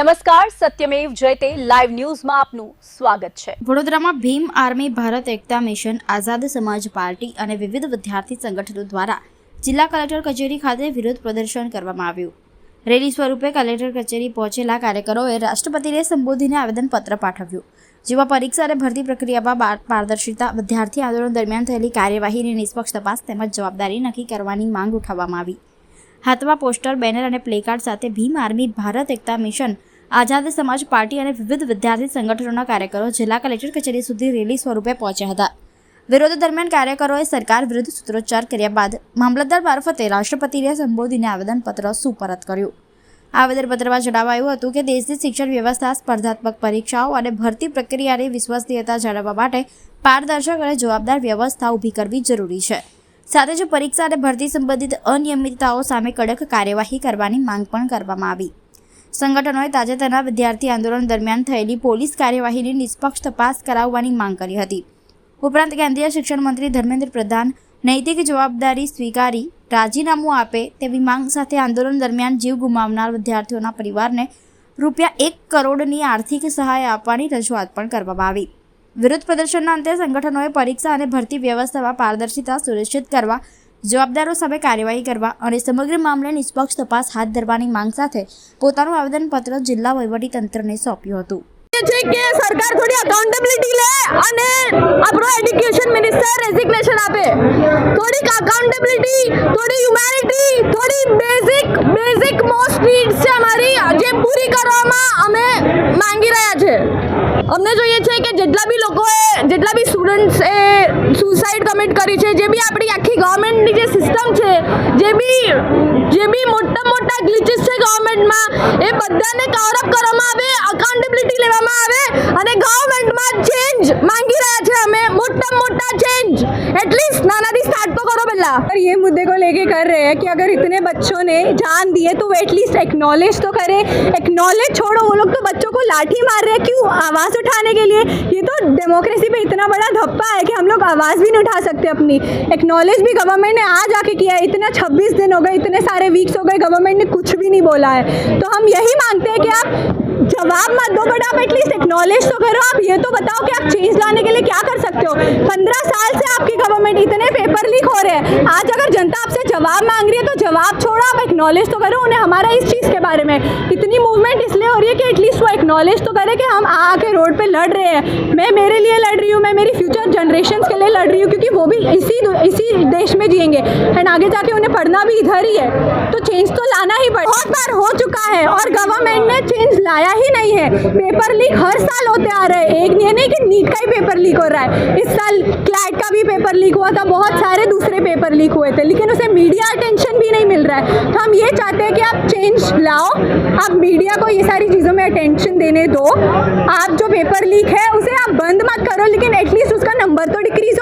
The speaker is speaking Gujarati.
નમસ્કાર, સત્યમેવ જયતે લાઈવ ન્યૂઝમાં આપનું સ્વાગત છે। વડોદરામાં ભીમ આર્મી ભારત એકતા મિશન આઝાદ સમાજ પાર્ટી અને વિવિધ વિદ્યાર્થી સંગઠનો દ્વારા જિલ્લા કલેક્ટર કચેરી ખાતે વિરોધ પ્રદર્શન કરવામાં આવ્યું। રેલી સ્વરૂપે કલેક્ટર કચેરી પહોંચેલા કાર્યકરોએ રાષ્ટ્રપતિને સંબોધીને આવેદનપત્ર પાઠવ્યું, જેમાં પરીક્ષા અને ભરતી પ્રક્રિયામાં પારદર્શિતા, વિદ્યાર્થી આંદોલન દરમિયાન થયેલી કાર્યવાહીની નિષ્પક્ષ તપાસ તેમજ જવાબદારી નક્કી કરવાની માંગ ઉઠાવવામાં આવી। હાથમાં પોસ્ટર, બેનર અને પ્લેકાર્ડ સાથે ભીમ આર્મી ભારત એકતા મિશન આઝાદ સમાજ પાર્ટી અને વિવિધ વિદ્યાર્થી સંગઠનોના કાર્યકરો જિલ્લા કલેક્ટર કચેરી સુધી રેલી સ્વરૂપે પહોંચ્યા હતા। વિરોધ દરમિયાન કાર્યકરોએ સરકાર વિરુદ્ધ સૂત્રોચ્ચાર કર્યા બાદ મામલતદાર મારફતે રાષ્ટ્રપતિને સંબોધીને આવેદનપત્ર સુપરત કર્યું। આવેદનપત્રમાં જણાવાયું હતું કે દેશની શિક્ષણ વ્યવસ્થા સ્પર્ધાત્મક પરીક્ષાઓ અને ભરતી પ્રક્રિયાની વિશ્વસનીયતા જાળવવા માટે પારદર્શક અને જવાબદાર વ્યવસ્થા ઊભી કરવી જરૂરી છે। સાથે જ પરીક્ષા અને ભરતી સંબંધિત અનિયમિતતાઓ સામે કડક કાર્યવાહી કરવાની માંગ પણ કરવામાં આવી। સંગઠનોએ તાજેતરના વિદ્યાર્થી આંદોલન દરમિયાન થયેલી પોલીસ કાર્યવાહીની નિષ્પક્ષ તપાસ કરાવવાની માંગ કરી હતી। ઉપરાંત કેન્દ્રીય શિક્ષણ મંત્રી ધર્મેન્દ્ર પ્રધાન નૈતિક જવાબદારી સ્વીકારી રાજીનામું આપે તેવી માંગ સાથે આંદોલન દરમિયાન જીવ ગુમાવનાર વિદ્યાર્થીઓના પરિવારને ₹1 કરોડની આર્થિક સહાય આપવાની રજૂઆત પણ કરવામાં આવી। વિરોધ પ્રદર્શનના અંતે સંગઠનોએ પરીક્ષા અને ભરતી વ્યવસ્થામાં પારદર્શિતા સુનિશ્ચિત કરવા, જવાબદારો સામે કાર્યવાહી કરવા અને સમગ્ર મામલે નિષ્પક્ષ તપાસ હાથ ધરવાની માંગ સાથે પોતાનું આવેદનપત્ર જિલ્લા વહીવટીતંત્રને સોંપ્યું હતું। કે સરકાર થોડી અકાઉન્ટેબિલિટી લે અને આપણો એજ્યુકેશન મિનિસ્ટર રેઝિગ્નેશન આપે। થોડીક અકાઉન્ટેબિલિટી, થોડી હ્યુમેનિટી, થોડી બેઝિક મોસ્ટ નીડ્સ છે અમારી, જે પૂરી કરવામાં અમે માંગી રહ્યા છે। અમને જોઈએ છે કે જેટલા બી સ્ટુડન્ટ્સે સુસાઇડ કમિટ કરી છે, જે બી આપણી આખી ગવર્મેન્ટની જે સિસ્ટમ છે, જે બી મોટા ગ્લિચીસ છે ગવર્મેન્ટમાં, એ બધાને કવર અપ કરવામાં આવે, અકાઉન્ટેબિલિટી લેવામાં આવે અને ગવર્मेंट चेंज मांगी रहा है। हमें मोटा चेंज एटलीस्ट नानादी स्टार्ट तो करो पहला। और ये मुद्दे को लेके कर रहे हैं कि अगर इतने बच्चों ने जान दी है तो वो एटलीस्ट एक्नॉलेज तो करे। एक्नॉलेज छोड़ो, वो लोग तो बच्चों को लाठी मार रहे हैं क्यों? आवाज़ उठाने के लिए। ये तो डेमोक्रेसी पे इतना बड़ा धप्पा है कि हम लोग आवाज़ भी नहीं उठा सकते अपनी। एक्नॉलेज भी गवर्नमेंट ने आज आके किया है। इतना 26 दिन हो गए, इतने सारे वीक्स हो गए, गवर्नमेंट ने कुछ भी नहीं बोला है। तो हम यही मांगते हैं कि आप जवाब मत दो, बट आप एटलीस्ट एक्नॉलेज तो करो। आप ये तो बताओ कि आप चेंज लाने के लिए क्या कर सकते हो। 15 साल से आपकी गवर्नमेंट, इतने पेपर लीक हो रहे हैं। आज अगर जनता आपसे जवाब मांग रही है तो जवाब छोड़ो, आप एक्नॉलेज तो करो उन्हें हमारा इस चीज़ के बारे में। इतनी मूवमेंट इसलिए हो रही है कि एटलीस्ट वो एक्नॉलेज तो करे कि हम आके रोड पे लड़ रहे हैं। मैं मेरे लिए लड़ रही हूँ, मैं मेरी फ्यूचर जनरेशन के लिए लड़ रही हूँ, क्योंकि वो भी इसी देश में जिएंगे एंड आगे जाके उन्हें पढ़ना भी इधर ही है। तो चेंज तो लाना ही पड़ेगा। बहुत बार हो चुका है और गवर्नमेंट ने चेंज लाया ही नहीं है। पेपर लीक हर साल होते आ रहे हैं। एक नहीं कि नीट का ही पेपर लीक हो रहा है, इस साल क्लैट का भी पेपर लीक हुआ था, बहुत सारे दूसरे पेपर लीक हुए थे, लेकिन उसे मीडिया अटेंशन भी नहीं मिल रहा है। तो हम ये चाहते हैं कि आप चेंज लाओ, आप मीडिया को ये सारी चीज़ों में अटेंशन देने दो। आप जो पेपर लीक है उसे आप बंद मत करो, लेकिन एटलीस्ट उसका नंबर तो डिक्रीज